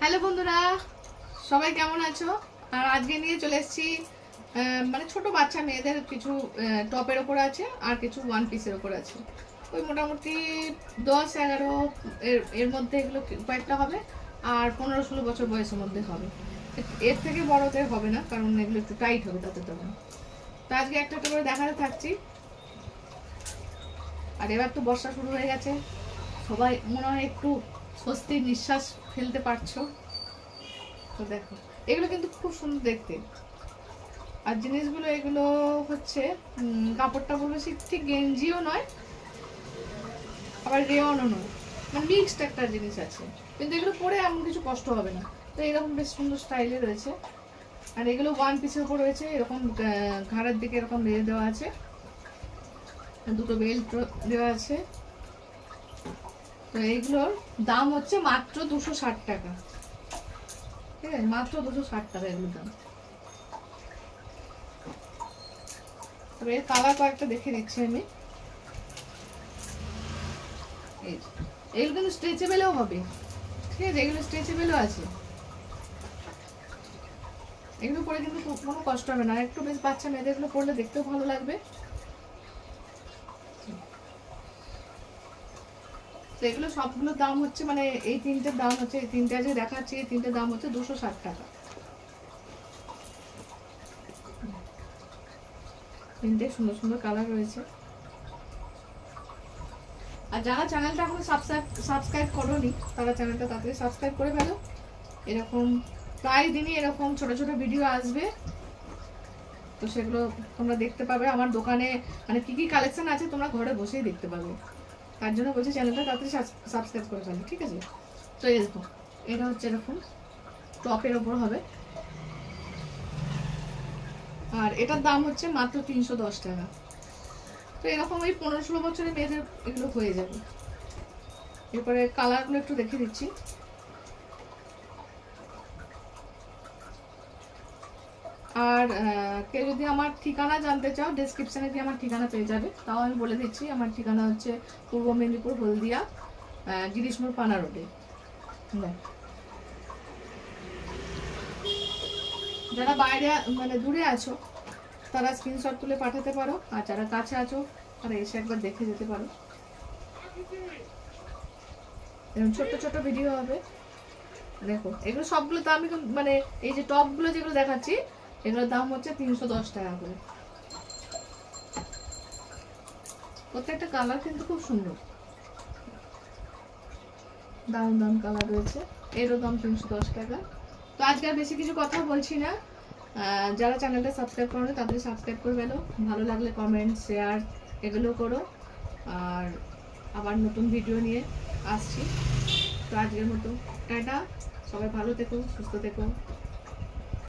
Hello বন্ধুরা, সবাই কেমন আছো? আর আজকে নিয়ে চলে এসেছি মানে ছোট বাচ্চা মেয়েদের কিছু টপের ওপর আছে আর কিছু ওয়ান পিসের ওপর আছে। ওই মোটামুটি 10-11 এর মধ্যে এগুলো কয়েকটা হবে, আর 15-16 বছর বয়সের মধ্যে হবে। এর থেকে বড়দের হবে না, কারণ এগুলো একটু টাইট হবে তাতে তখন। তো আজকে একটা একটা করে দেখাতে থাকছি। আর এবার তো বর্ষা শুরু হয়ে গেছে, সবাই মনে হয় একটু স্বস্তির নিঃশ্বাস ফেলতে পারছো। তো দেখো, এগুলো কিন্তু খুব সুন্দর দেখতে। আর জিনিসগুলো এগুলো হচ্ছে কাপড়টা বলবো ঠিক গেঞ্জিও নয়, আবার রেওয়ানও নয়, মানে মিক্সড একটা জিনিস আছে। কিন্তু এগুলো পরে এমন কিছু কষ্ট হবে না। তো এরকম বেশ সুন্দর স্টাইলে রয়েছে। আর এগুলো ওয়ান পিসের উপর রয়েছে, এরকম ঘাড়ের দিকে এরকম বেঁধে দেওয়া আছে, দুটো বেল্ট দেওয়া আছে। তো এইগুলোর দাম হচ্ছে মাত্র 260 টাকা। ঠিক আছে, মাত্র 260 টাকা এগুলোর দাম। তবে এর কালার কয়েকটা দেখে দিচ্ছি আমি। এগুলো কিন্তু স্ট্রেচেবেলও হবে, ঠিক আছে, এগুলো স্ট্রেচেবেলও আছে। এগুলো পরে কিন্তু কোনো কষ্ট হবে না, একটু বেশ বাচ্চা মেয়েদের এগুলো পরলে দেখতেও ভালো লাগবে। তো এগুলো সবগুলোর দাম হচ্ছে, মানে এই তিনটের দাম হচ্ছে, এই তিনটে যে দেখাচ্ছি এই তিনটের দাম হচ্ছে 260 টাকা। তিনটে সুন্দর সুন্দর কালার রয়েছে। আর যারা চ্যানেলটা এখনো সাবস্ক্রাইব করোনি তারা চ্যানেলটা তাড়াতাড়ি সাবস্ক্রাইব করে ফেলো। এরকম প্রায় দিনই এরকম ছোট ছোট ভিডিও আসবে, তো সেগুলো তোমরা দেখতে পাবে আমার দোকানে। মানে কি কি কালেকশন আছে তোমরা ঘরে বসেই দেখতে পাবে। তার জন্য বলছি চ্যানেলটা তাড়াতাড়ি সাবস্ক্রাইব করে ফেলো, ঠিক আছে। তো এই দেখো, এটা হচ্ছে এরকম টপের ওপর হবে, আর এটার দাম হচ্ছে মাত্র 310 টাকা। তো এরকম ওই 15-16 বছরের মেয়েদের এগুলো হয়ে যাবে। এরপরে কালারগুলো একটু দেখে দিচ্ছি। আর কেউ যদি আমার ঠিকানা জানতে চাও, ডেসক্রিপশনে গিয়ে আমার ঠিকানা পেয়ে যাবে। তাও আমি বলে দিচ্ছি, আমার ঠিকানা হচ্ছে পূর্ব মেদিনীপুর, হলদিয়া, গিরিশমোড় পানা রোডে। যারা বাইরে মানে দূরে আছো তারা স্ক্রিনশট তুলে পাঠাতে পারো, আর যারা কাছে আছো তারা এসে একবার দেখে যেতে পারো। এরকম ছোট্ট ছোট্ট ভিডিও হবে। দেখো এগুলো সবগুলো দাম, মানে এই যে টপগুলো যেগুলো দেখাচ্ছি এগুলোর দাম হচ্ছে 310 টাকা করে। প্রত্যেকটা কালার কিন্তু খুব সুন্দর, দারুণ দারুণ কালার রয়েছে। এরও দাম 310 টাকা। তো আজকে আর বেশি কিছু কথা বলছি না। যারা চ্যানেলটা সাবস্ক্রাইব করো তাদের সাবস্ক্রাইব করে ফেলো, ভালো লাগলে কমেন্ট শেয়ার এগুলো করো। আর আবার নতুন ভিডিও নিয়ে আসছি। তো আজকের মতো টাটা, সবাই ভালো থেকো, সুস্থ থেকো।